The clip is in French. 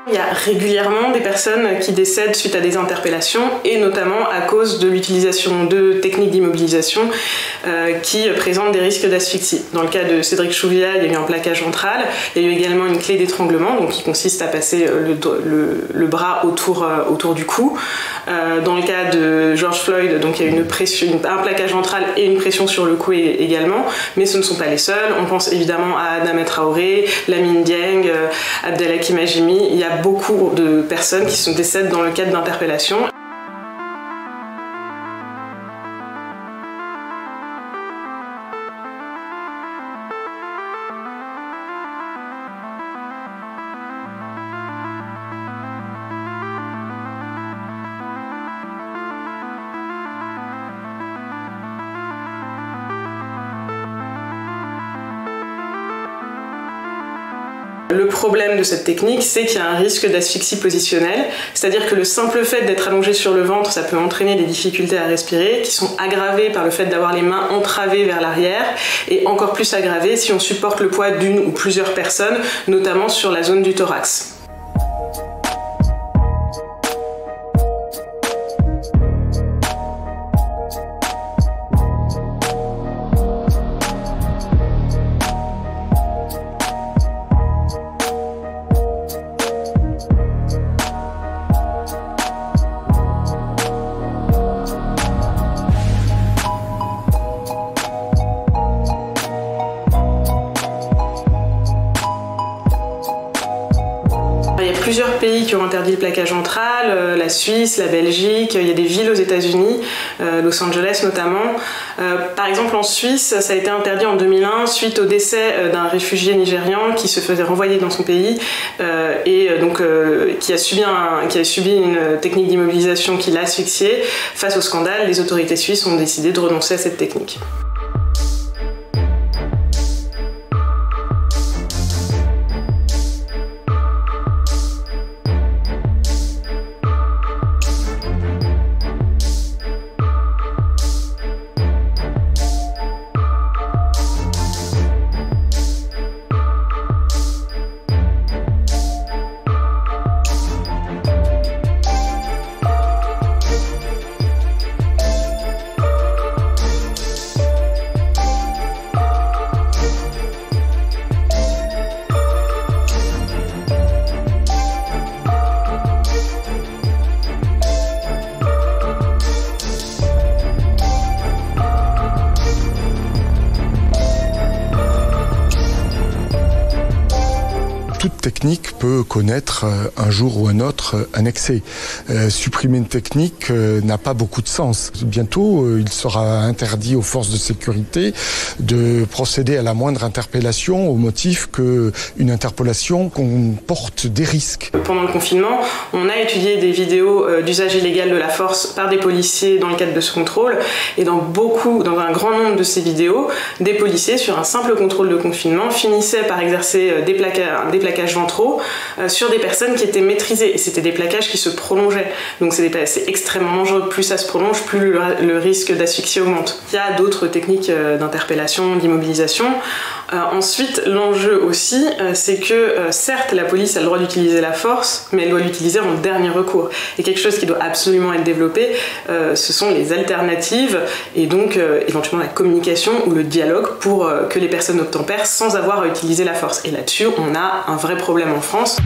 Il y a régulièrement des personnes qui décèdent suite à des interpellations et notamment à cause de l'utilisation de techniques d'immobilisation qui présentent des risques d'asphyxie. Dans le cas de Cédric Chouviat, il y a eu un plaquage ventral, il y a eu également une clé d'étranglement donc qui consiste à passer le bras autour du cou. Dans le cas de George Floyd, donc il y a eu un plaquage ventral et une pression sur le cou également, mais ce ne sont pas les seuls. On pense évidemment à Adama Traoré, Lamine Dieng, Abdelhakim Hajimi. Il y a beaucoup de personnes qui décèdent dans le cadre d'interpellations. Le problème de cette technique, c'est qu'il y a un risque d'asphyxie positionnelle, c'est-à-dire que le simple fait d'être allongé sur le ventre, ça peut entraîner des difficultés à respirer, qui sont aggravées par le fait d'avoir les mains entravées vers l'arrière, et encore plus aggravées si on supporte le poids d'une ou plusieurs personnes, notamment sur la zone du thorax. Il y a plusieurs pays qui ont interdit le plaquage ventral, la Suisse, la Belgique, il y a des villes aux États-Unis, Los Angeles notamment. Par exemple en Suisse, ça a été interdit en 2001 suite au décès d'un réfugié nigérian qui se faisait renvoyer dans son pays et donc qui a subi une technique d'immobilisation qui l'a asphyxié. Face au scandale, les autorités suisses ont décidé de renoncer à cette technique. Toute technique peut connaître un jour ou un autre un excès. Supprimer une technique n'a pas beaucoup de sens. Bientôt, il sera interdit aux forces de sécurité de procéder à la moindre interpellation au motif qu'une interpellation comporte des risques. Pendant le confinement, on a étudié des vidéos d'usage illégal de la force par des policiers dans le cadre de ce contrôle et dans un grand nombre de ces vidéos, des policiers sur un simple contrôle de confinement finissaient par exercer des plaquages ventraux sur des personnes qui étaient maîtrisées et c'était des plaquages qui se prolongeaient. Donc c'est extrêmement dangereux. Plus ça se prolonge, plus le risque d'asphyxie augmente. Il y a d'autres techniques d'interpellation, d'immobilisation. Ensuite, l'enjeu aussi, c'est que certes la police a le droit d'utiliser la force, mais elle doit l'utiliser en dernier recours. Et quelque chose qui doit absolument être développé, ce sont les alternatives et donc éventuellement la communication ou le dialogue pour que les personnes obtempèrent sans avoir à utiliser la force. Et là-dessus, on a un vrai problème en France.